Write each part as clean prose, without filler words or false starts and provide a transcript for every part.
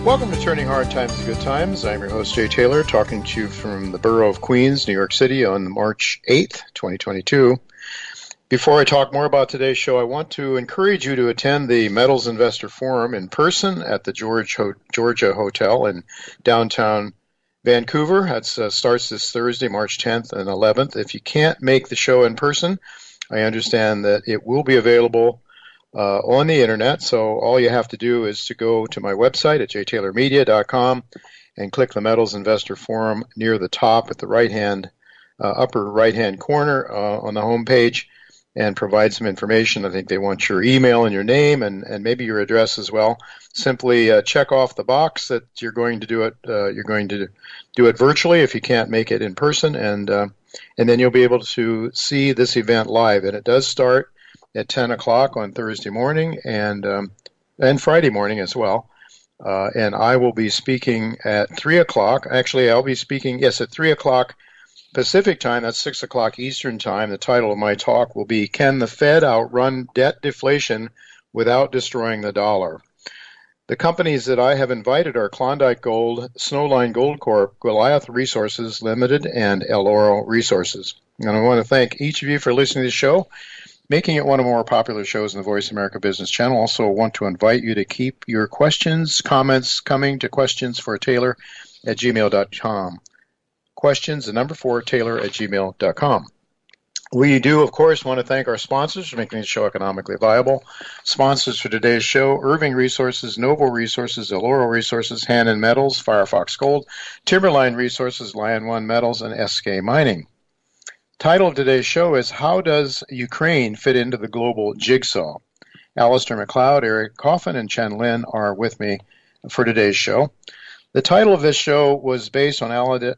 Welcome to Turning Hard Times to Good Times. I'm your host, Jay Taylor, talking to you from the borough of Queens, New York City on March 8th, 2022. Before I talk more about today's show, I want to encourage you to attend the Metals Investor Forum in person at the Georgia Hotel in downtown Vancouver. That starts this Thursday, March 10th and 11th. If you can't make the show in person, I understand that it will be available on the internet, so all you have to do is to go to my website at jtaylormedia.com and click the Metals Investor Forum near the top at the upper right-hand corner on the home page and provide some information. I think they want your email and your name and maybe your address as well. Simply check off the box that you're going to do it. You're going to do it virtually if you can't make it in person, and then you'll be able to see this event live. And it does start at 10 o'clock on Thursday morning and Friday morning as well. And I will be speaking at 3 o'clock. Actually, I'll be speaking, at 3 o'clock Pacific time. That's 6 o'clock Eastern time. The title of my talk will be, Can the Fed Outrun Debt Deflation Without Destroying the Dollar? The companies that I have invited are Klondike Gold, Snowline Gold Corp, Goliath Resources Limited, and El Oro Resources. And I want to thank each of you for listening to the show, making it one of the more popular shows in the Voice America Business Channel. Also want to invite you to keep your questions, comments coming to questionsfortaylor@gmail.com. Questions, the number 4, taylor@gmail.com. We do, of course, want to thank our sponsors for making the show economically viable. Sponsors for today's show: Irving Resources, Novo Resources, El Oro Resources, Hannon Metals, Firefox Gold, Timberline Resources, Lion One Metals, and SK Mining. Title of today's show is, How Does Ukraine Fit into the Global Jigsaw? Alistair McLeod, Eric Coffin, and Chen Lin are with me for today's show. The title of this show was based on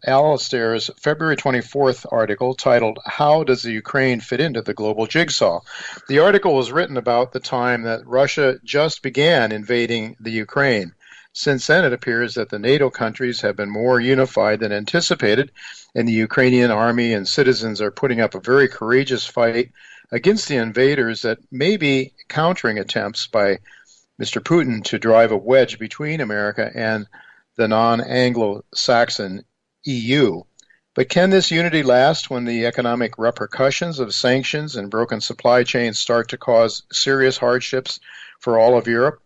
Alistair's February 24th article titled, How Does the Ukraine Fit into the Global Jigsaw? The article was written about the time that Russia just began invading the Ukraine. Since then, it appears that the NATO countries have been more unified than anticipated, and the Ukrainian army and citizens are putting up a very courageous fight against the invaders that may be countering attempts by Mr. Putin to drive a wedge between America and the non-Anglo-Saxon EU. But can this unity last when the economic repercussions of sanctions and broken supply chains start to cause serious hardships for all of Europe?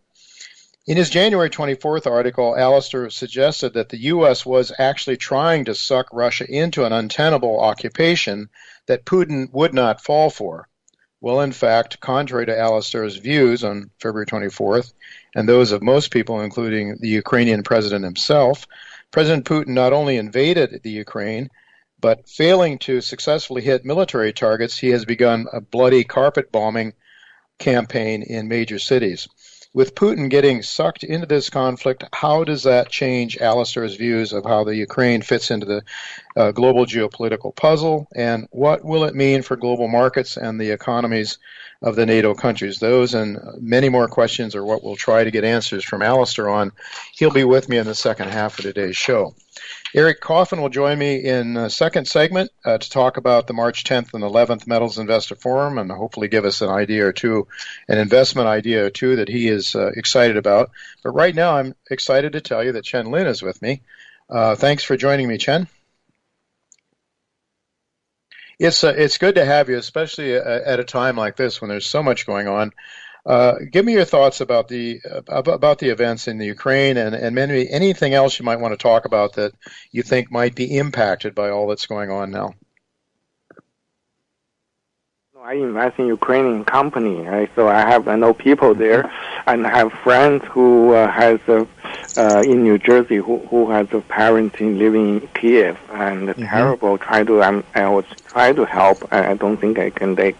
In his January 24th article, Alistair suggested that the U.S. was actually trying to suck Russia into an untenable occupation that Putin would not fall for. Well, in fact, contrary to Alistair's views on February 24th, and those of most people, including the Ukrainian president himself, President Putin not only invaded the Ukraine, but failing to successfully hit military targets, he has begun a bloody carpet bombing campaign in major cities. With Putin getting sucked into this conflict, how does that change Alistair's views of how the Ukraine fits into the global geopolitical puzzle, and what will it mean for global markets and the economies of the NATO countries? Those and many more questions are what we'll try to get answers from Alistair on. He'll be with me in the second half of today's show. Eric Coffin will join me in the second segment to talk about the March 10th and 11th Metals Investor Forum and hopefully give us an idea or two, an investment idea or two that he is excited about. But right now I'm excited to tell you that Chen Lin is with me. Thanks for joining me, Chen. It's good to have you, especially at a time like this when there's so much going on. Give me your thoughts about the events in the Ukraine and maybe anything else you might want to talk about that you think might be impacted by all that's going on now. I invest in Ukrainian company, right? So I know people there, and I have friends who has in New Jersey who has a parent living in Kiev, and terrible. I was try to help. I don't think I can take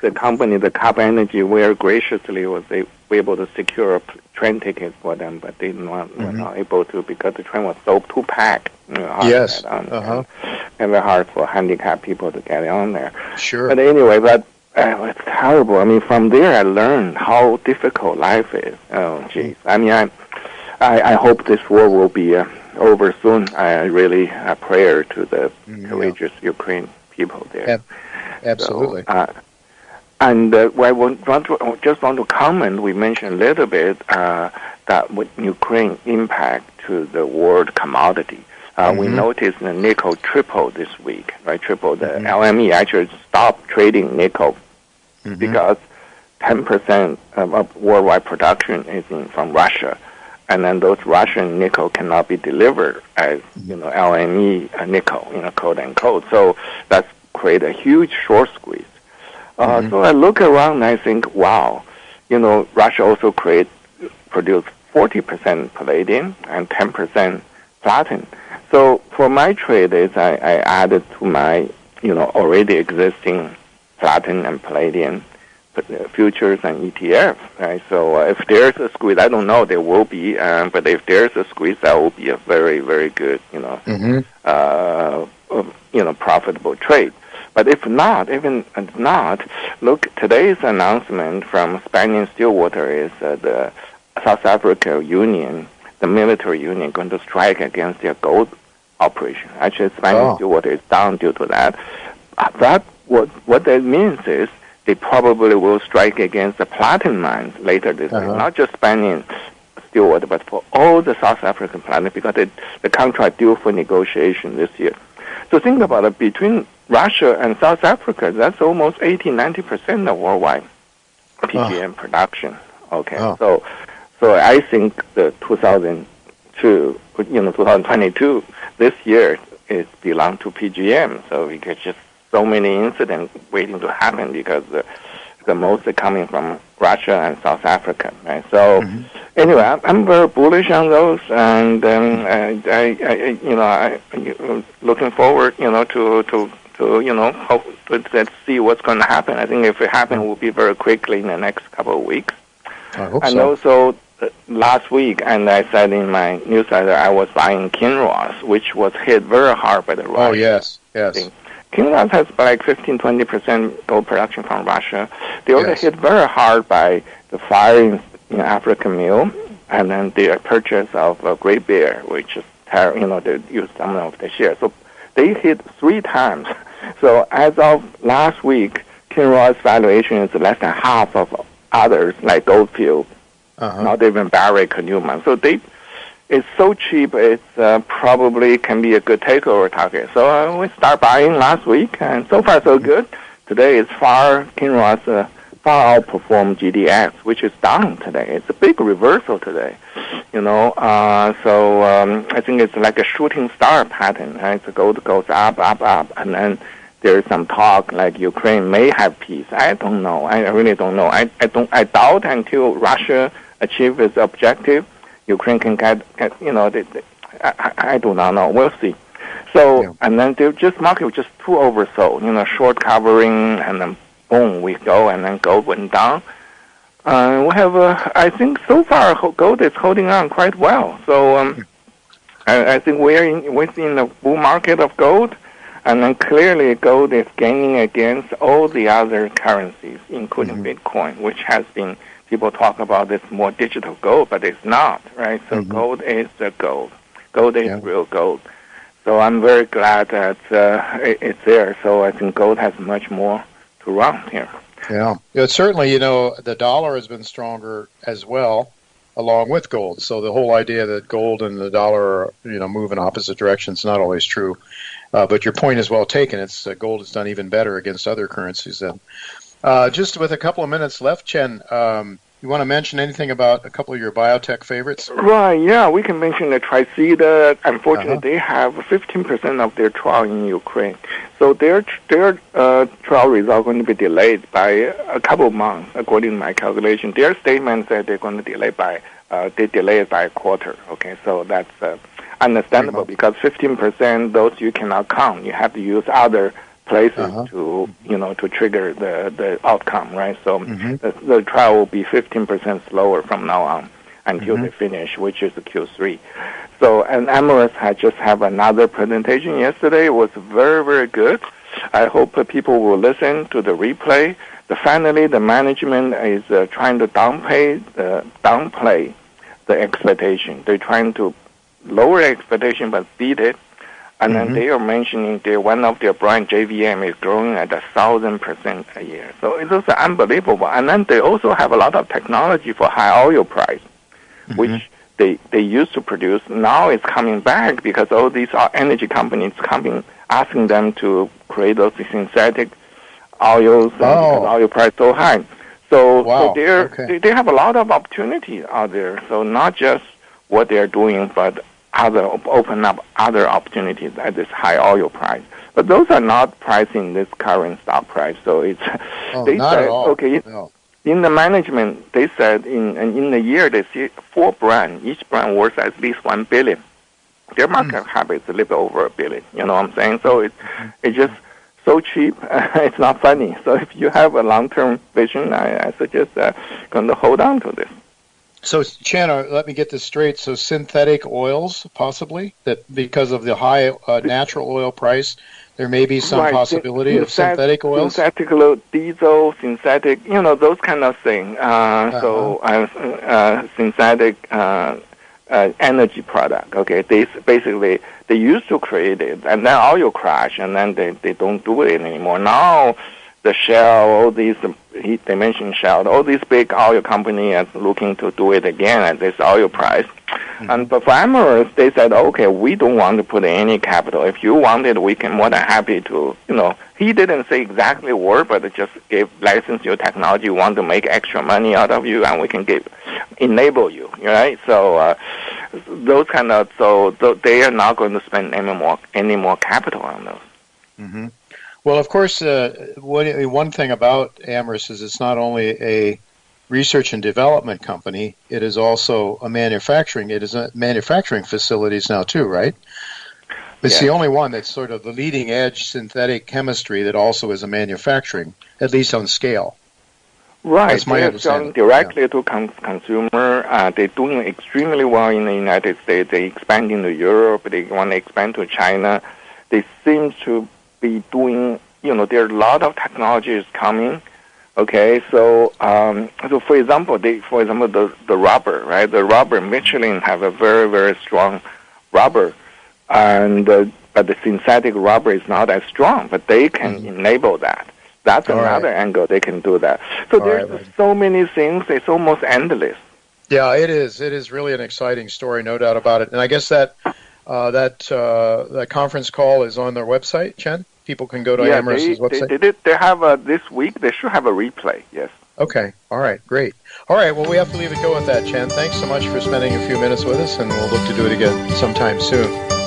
the company, the Cap Energy, very graciously was able to secure a train ticket for them, but they were not able to because the train was so too packed. Yes. Very hard for handicapped people to get on there. Sure. But anyway, it's terrible. I mean, from there I learned how difficult life is. Oh, jeez. I mean, I hope this war will be over soon. I really prayer to the courageous Ukraine people there. Absolutely. So, and I just want to comment. We mentioned a little bit that with Ukraine impact to the world commodity. We noticed the nickel tripled this week, right? Tripled. The LME actually stopped trading nickel because 10% of worldwide production is from Russia, and then those Russian nickel cannot be delivered as LME nickel, quote unquote. So that's created a huge short squeeze. So I look around and I think, wow, Russia also produce 40% palladium and 10% platinum. So for my trade is I added to my already existing platinum and palladium futures and ETF, right? So if there's a squeeze, I don't know, there will be, but if there's a squeeze, that will be a very, very good, profitable trade. But if not, look, today's announcement from Spanish Stillwater is the South Africa Union, the military union, going to strike against their gold operation. Actually, Spanish Stillwater is down due to that. What that means is they probably will strike against the platinum mines later this year, not just Spanish Stillwater, but for all the South African platinum, because the contract due for negotiation this year. So think about it, between Russia and South Africa, that's almost 80-90% of worldwide PGM production. Okay, so I think the 2022, this year, it belongs to PGM. So we get just so many incidents waiting to happen because the most are coming from Russia and South Africa, right? So anyway, I'm very bullish on those, and I looking forward, to hope let's see what's going to happen. I think if it happens, it will be very quickly in the next couple of weeks. I hope and so. Also, last week, and I said in my newsletter, I was buying Kinross, which was hit very hard by the Russians. Oh, yes. Kinross has like 15-20% gold production from Russia. They also hit very hard by the fire in African Mill, and then the purchase of Great Bear, which is, they used some of the shares. So they hit 3 times. So as of last week, Kinross valuation is less than half of others, like Goldfield, not even Barrick or Newmont. So it's so cheap, it's probably can be a good takeover target. So we start buying last week, and so far so good. Today is Kinross far outperformed GDX, which is down today. It's a big reversal today, So I think it's like a shooting star pattern, right? The gold goes up, and then there's some talk like Ukraine may have peace. I don't know. I really don't know. I doubt until Russia achieves its objective, Ukraine can get I do not know. We'll see. So, and then market was just too oversold, short covering, and then boom, we go, and then gold went down. We have, I think so far, gold is holding on quite well. So, I think we're within the bull market of gold, and then clearly gold is gaining against all the other currencies, including Bitcoin, which has been, people talk about this more digital gold, but it's not, right? So gold is the gold. Gold is real gold. So I'm very glad that it's there. So I think gold has much more to run here. Yeah. Certainly, the dollar has been stronger as well, along with gold. So the whole idea that gold and the dollar, move in opposite directions is not always true. But your point is well taken. It's gold has done even better against other currencies then. Just with a couple of minutes left, Chen, you want to mention anything about a couple of your biotech favorites? Right, yeah. We can mention the Tricida. Unfortunately, they have 15% of their trial in Ukraine. So their trial results are going to be delayed by a couple of months, according to my calculation. Their statement said they're going to delay it by a quarter. Okay, so that's understandable because 15%, those you cannot count. You have to use other places to trigger the outcome, right? So the trial will be 15% slower from now on until they finish, which is the Q3. So, and Amyris had just have another presentation yesterday. It was very, very good. I hope people will listen to the replay. Finally, the management is trying to downplay the expectation. They're trying to lower expectation but beat it. And then they are mentioning one of their brand, JVM, is growing at 1,000% a year. So it's also unbelievable. And then they also have a lot of technology for high oil price, which they used to produce. Now it's coming back because all these energy companies asking them to create those synthetic oils because oil price so high. So they have a lot of opportunity out there. So not just what they're doing, but open up other opportunities at this high oil price. But those are not priced in this current stock price. So it's not at all. Okay. No. In the management, they said in the year they see 4 brands. Each brand worth at least $1 billion. Their market cap is a little bit over $1 billion. You know what I'm saying? So it's just so cheap. It's not funny. So if you have a long-term vision, I suggest going to hold on to this. So, Chen, let me get this straight. So synthetic oils, possibly, that because of the high natural oil price, there may be some possibility of synthetic oils? Synthetic diesel, synthetic, those kind of things. So synthetic energy product, okay? They used to create it, and then oil crash, and then they don't do it anymore. Now, the Shell, all these, they mentioned Shell, all these big oil companies are looking to do it again at this oil price. But for Amyris, they said, okay, we don't want to put any capital. If you want it, we can more than happy to, he didn't say exactly word, but just license your technology. We want to make extra money out of you, and we can enable you, right? So those kind of, they are not going to spend any more capital on those. Mm-hmm. Well, of course, one thing about Amyris is it's not only a research and development company, it is also a manufacturing. It is a manufacturing facilities now too, right? It's the only one that's sort of the leading edge synthetic chemistry that also is a manufacturing, at least on scale. Right. That's my They're selling directly to consumer. They're doing extremely well in the United States. They're expanding to Europe. They want to expand to China. They seem to be doing, there are a lot of technologies coming. Okay, so for example, the rubber, right? The rubber, Michelin have a very, very strong rubber, and but the synthetic rubber is not as strong, but they can enable that. That's another angle they can do that. So there's so many things. It's almost endless. Yeah, it is. It is really an exciting story, no doubt about it. And I guess that conference call is on their website, Chen? People can go to Amyris' website? They have this week. They should have a replay, yes. Okay. All right. Great. All right. Well, we have to leave it go with that, Chen. Thanks so much for spending a few minutes with us, and we'll look to do it again sometime soon.